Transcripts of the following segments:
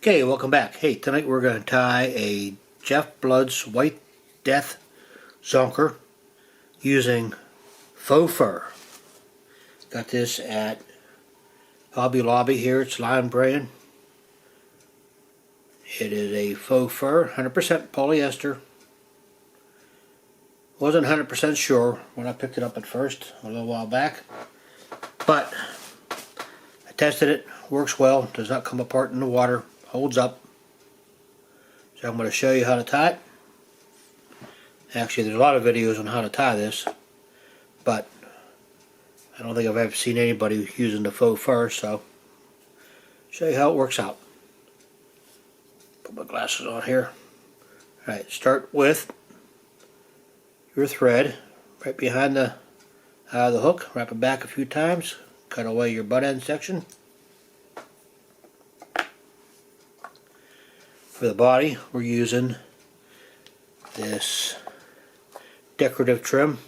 Okay, welcome back. Hey, tonight we're going to tie a Jeff Blood's White Death Zonker using Faux Fur. Got this at Hobby Lobby here. It's Lime brand. It is a faux fur, 100% polyester. Wasn't 100% sure when I picked it up at first a little while back, but I tested it. Works well. Does not come apart in the water. Holds up. So I'm going to show you how to tie it. Actually, there's a lot of videos on how to tie this, but I don't think I've ever seen anybody using the faux fur, so show you how it works out. Put my glasses on here. Alright, start with your thread right behind the hook. Wrap it back a few times. Cut away your butt end section. For the body, we're using this decorative trim.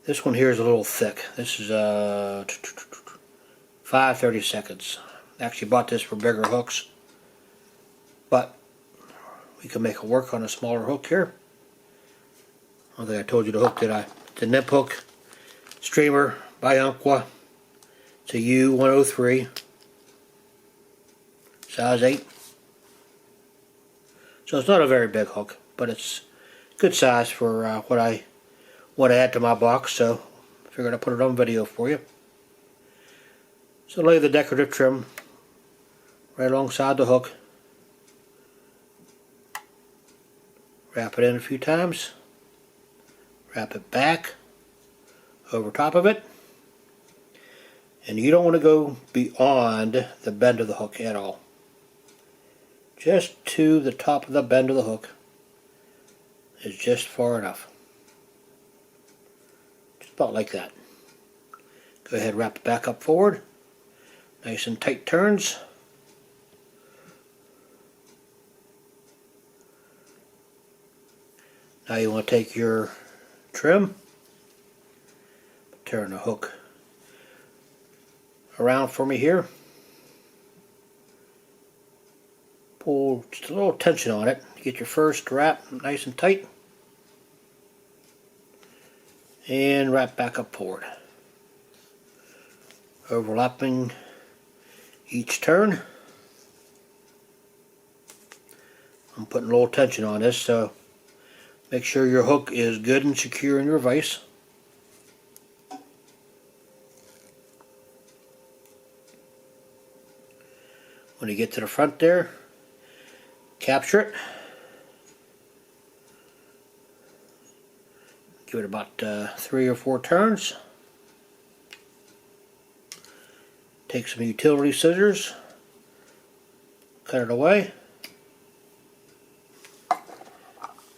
This one here is a little thick. This is 5/32. Actually bought this for bigger hooks, but we can make it work on a smaller hook here. I don't think I told you the hook, did I? It's a nip hook, streamer by Umpqua. It's a U103, size 8. So it's not a very big hook, but it's good size for what I want to add to my box, so I figured I'd put it on video for you. So lay the decorative trim right alongside the hook. Wrap it in a few times. Wrap it back over top of it. And you don't want to go beyond the bend of the hook at all. Just to the top of the bend of the hook is just far enough. Just about like that. Go ahead, wrap it back up forward. Nice and tight turns. Now you want to take your trim, turn the hook around for me here. Pull just a little tension on it. Get your first wrap nice and tight. And wrap back up forward. Overlapping each turn. I'm putting a little tension on this, so make sure your hook is good and secure in your vise. When you get to the front there, capture it. Give it about 3 or 4 turns. Take some utility scissors, cut it away,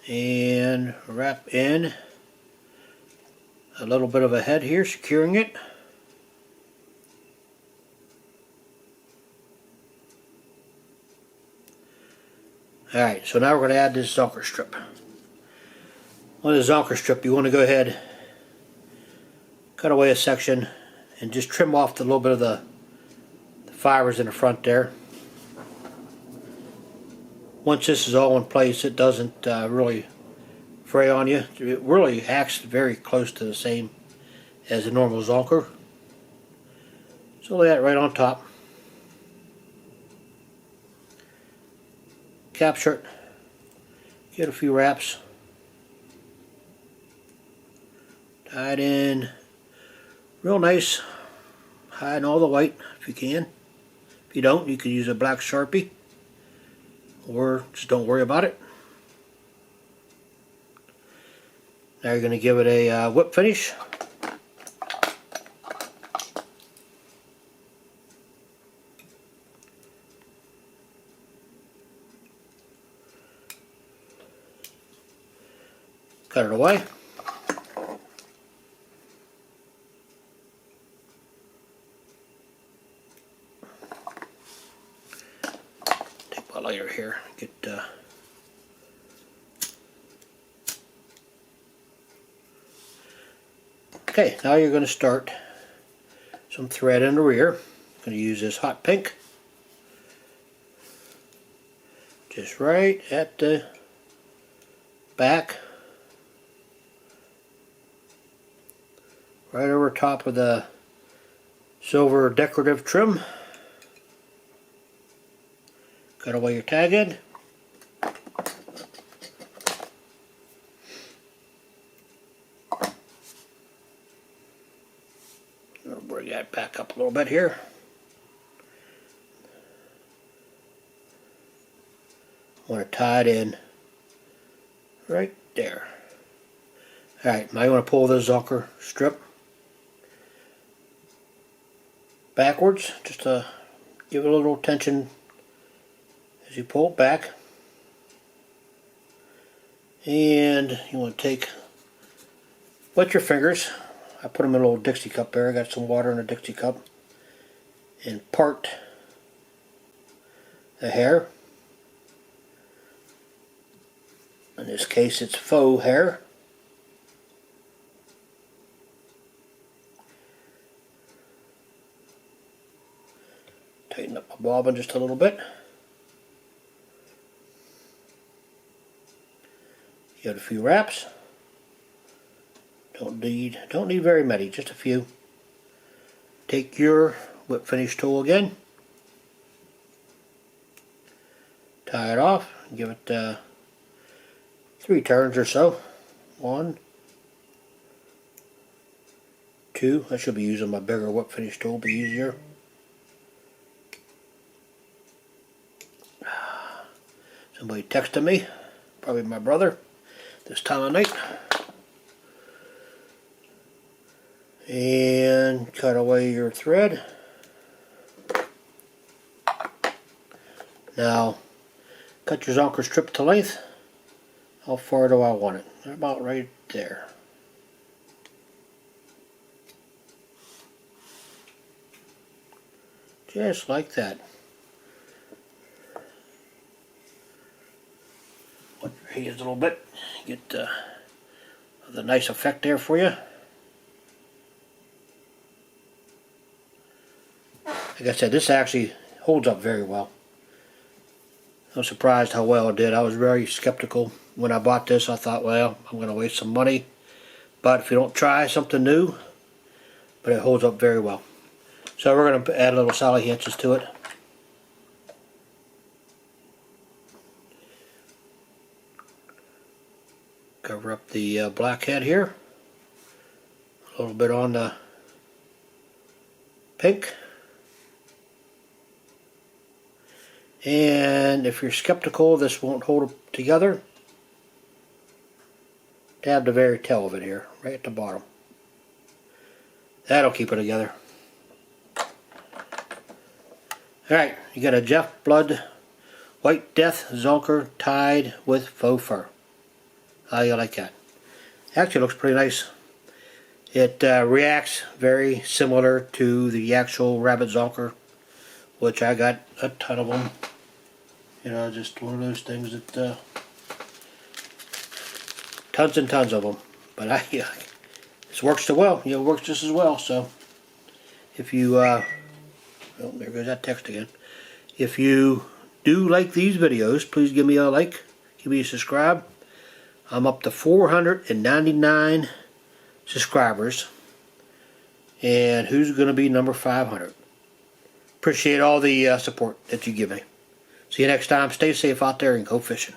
and wrap in a little bit of a head here, securing it. Alright, so now we're going to add this Zonker strip. On the Zonker strip, you want to go ahead, cut away a section, and just trim off the little bit of the fibers in the front there. Once this is all in place, it doesn't really fray on you. It really acts very close to the same as a normal Zonker. So lay that right on top. Capture it. Get a few wraps. Tie it in real nice, hiding all the white if you can. If you don't, you can use a black Sharpie, or just don't worry about it. Now you're going to give it a whip finish. Cut it away. Take my lighter here. Get Okay, now you're going to start some thread in the rear. I'm going to use this hot pink. Just right at the back. Right over top of the silver decorative trim. Cut away your tag end. I'll bring that back up a little bit here. I want to tie it in right there. Alright, now you want to pull the Zonker strip backwards just to give it a little tension as you pull it back. And you want to take, wet your fingers. I put them in a little Dixie cup there. I got some water in a Dixie cup. And part the hair. In this case it's faux hair. Tighten up my bobbin just a little bit. Got a few wraps. Don't need very many, just a few. Take your whip finish tool again. Tie it off. Give it 3 turns or so. 1, 2. I should be using my bigger whip finish tool, be easier. Somebody texted me, probably my brother, this time of night. And cut away your thread. Now, cut your Zonker strip to length. How far do I want it? About right there. Just like that. Wet your hands a little bit. Get the nice effect there for you. Like I said, this actually holds up very well. I'm surprised how well it did. I was very skeptical when I bought this. I thought, well, I'm going to waste some money. But if you don't try something new, but it holds up very well. So we're going to add a little Sally hitches to it. Cover up the blackhead here. A little bit on the pink. And if you're skeptical this won't hold together, dab the very tail of it here, right at the bottom. That'll keep it together. Alright, you got a Jeff Blood White Death Zonker tied with faux fur. How you like that? Actually looks pretty nice. It reacts very similar to the actual rabbit Zonker, which I got a ton of them. You know, just one of those things that tons and tons of them. But this works so well. You know, it works just as well. So if you oh, there goes that text again. If you do like these videos, please give me a like, give me a subscribe. I'm up to 499 subscribers, and who's going to be number 500? Appreciate all the support that you give me. See you next time. Stay safe out there and go fishing.